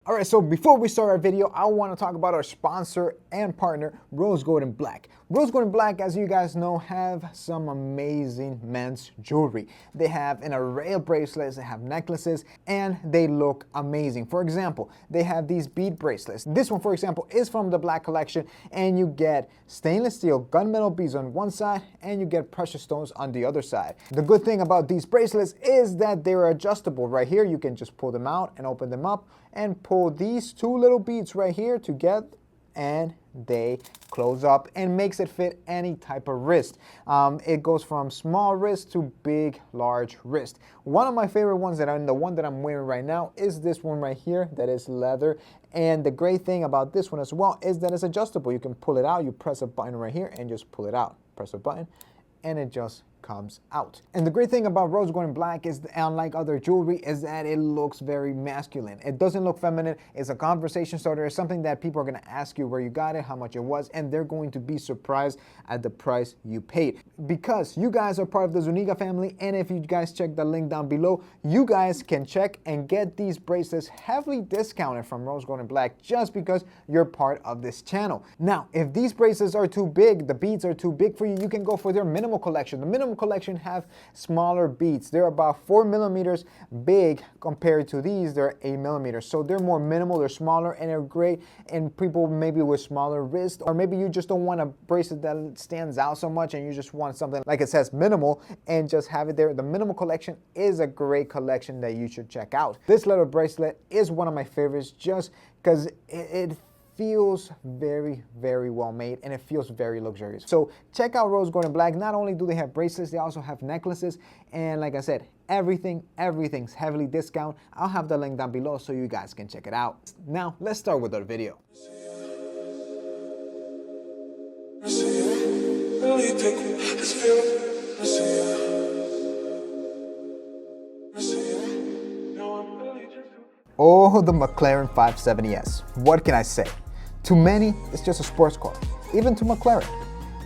All right, so before we start our video, I want to talk about our sponsor and partner, Rose Gold & Black. Rose Gold & Black, as you guys know, have some amazing men's jewelry. They have an array of bracelets, they have necklaces, and they look amazing. For example, they have these bead bracelets. This one, for example, is from the Black collection, and you get stainless steel gunmetal beads on one side, and you get precious stones on the other side. The good thing about these bracelets is that they're adjustable. Right here, you can just pull them out and open them up, and pull these two little beads right here together, and they close up and makes it fit any type of wrist. It goes from small wrist to big, large wrist. One of my favorite ones, the one that I'm wearing right now, is this one right here that is leather. And the great thing about this one as well is that it's adjustable. You can pull it out, you press a button right here and just pull it out. Press a button and it just comes out. And the great thing about Rose Gold & Black is, unlike other jewelry, is that it looks very masculine. It doesn't look feminine. It's a conversation starter. It's something that people are going to ask you where you got it, how much it was, and they're going to be surprised at the price you paid. Because you guys are part of the Zuniga family, and if you guys check the link down below, you guys can check and get these bracelets heavily discounted from Rose Gold & Black just because you're part of this channel. Now, if these bracelets are too big, the beads are too big for you, you can go for their minimal collection. The minimal collection have smaller beads. They're about 4 millimeters big compared to these. They're 8 millimeters, so they're more minimal, they're smaller, and they're great. And people maybe with smaller wrists, or maybe you just don't want a bracelet that stands out so much and you just want something like it says minimal and just have it there. The minimal collection is a great collection that you should check out. This little bracelet is one of my favorites just because it feels very, very well made, and it feels very luxurious. So check out Rose Gold & Black. Not only do they have bracelets, they also have necklaces, and like I said, everything's heavily discounted. I'll have the link down below so you guys can check it out. Now let's start with our video. Oh, the McLaren 570s. What can I say? To many, it's just a sports car, even to McLaren.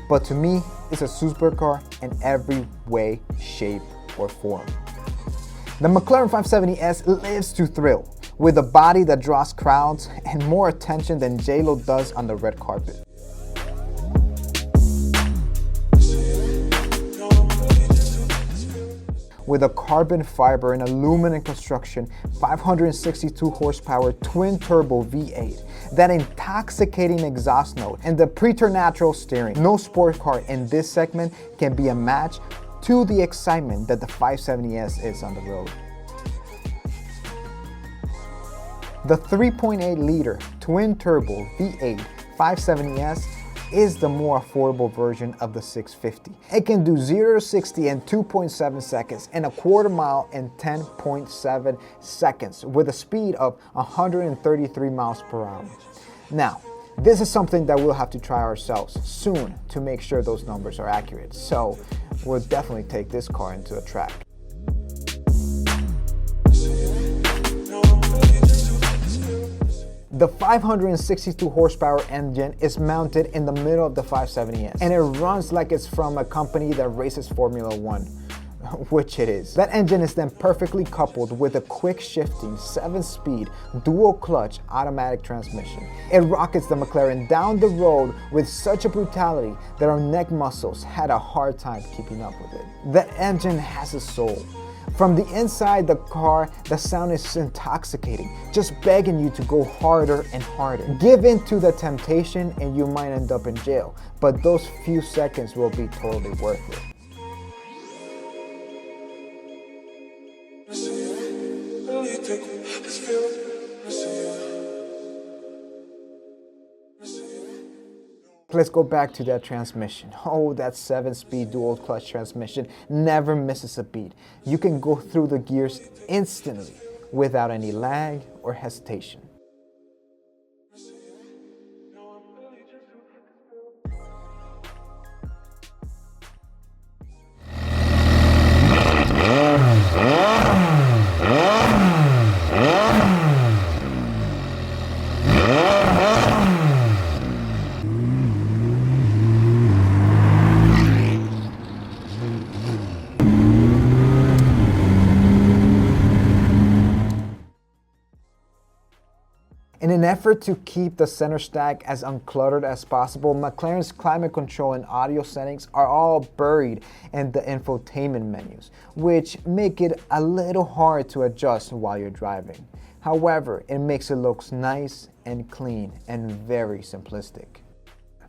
But to me, it's a supercar in every way, shape, or form. The McLaren 570s lives to thrill, with a body that draws crowds and more attention than J-Lo does on the red carpet. With a carbon fiber and aluminum construction, 562 horsepower twin-turbo V8, that intoxicating exhaust note, and the preternatural steering. No sport car in this segment can be a match to the excitement that the 570s is on the road. The 3.8-liter twin-turbo V8 570s is the more affordable version of the 650. It can do 0 to 60 in 2.7 seconds and a quarter mile in 10.7 seconds with a speed of 133 miles per hour. Now, this is something that we'll have to try ourselves soon to make sure those numbers are accurate. So we'll definitely take this car into a track. The 562 horsepower engine is mounted in the middle of the 570s, and it runs like it's from a company that races Formula One, which it is. That engine is then perfectly coupled with a quick shifting 7-speed dual clutch automatic transmission. It rockets the McLaren down the road with such a brutality that our neck muscles had a hard time keeping up with it. That engine has a soul. From the inside the car, the sound is intoxicating, just begging you to go harder and harder. Give in to the temptation and you might end up in jail, but those few seconds will be totally worth it. Let's go back to that transmission. Oh, that 7-speed dual clutch transmission never misses a beat. You can go through the gears instantly without any lag or hesitation. In an effort to keep the center stack as uncluttered as possible, McLaren's climate control and audio settings are all buried in the infotainment menus, which make it a little hard to adjust while you're driving. However, it makes it look nice and clean and very simplistic.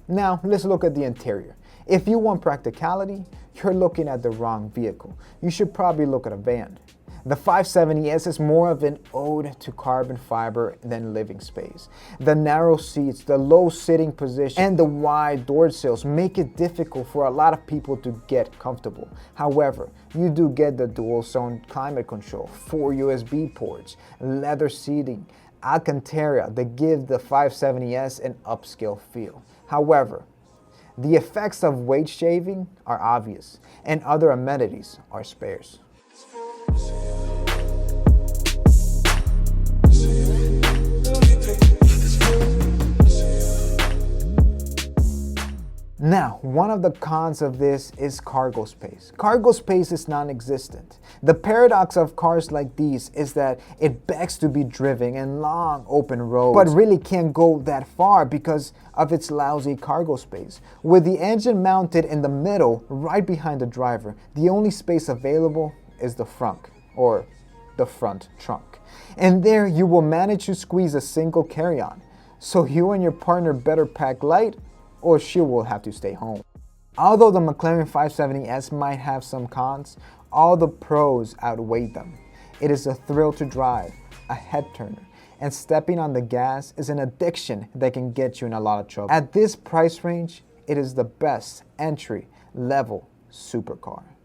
Now, let's look at the interior. If you want practicality, you're looking at the wrong vehicle. You should probably look at a van. The 570S is more of an ode to carbon fiber than living space. The narrow seats, the low sitting position, and the wide door sills make it difficult for a lot of people to get comfortable. However, you do get the dual zone climate control, 4 USB ports, leather seating, Alcantara that give the 570S an upscale feel. However, the effects of weight shaving are obvious, and other amenities are sparse. Now, one of the cons of this is cargo space. Cargo space is non-existent. The paradox of cars like these is that it begs to be driven in long open roads, but really can't go that far because of its lousy cargo space. With the engine mounted in the middle, right behind the driver, the only space available is the front, or the front trunk. And there you will manage to squeeze a single carry-on. So you and your partner better pack light, or she will have to stay home. Although the McLaren 570S might have some cons, all the pros outweigh them. It is a thrill to drive, a head turner, and stepping on the gas is an addiction that can get you in a lot of trouble. At this price range, it is the best entry-level supercar.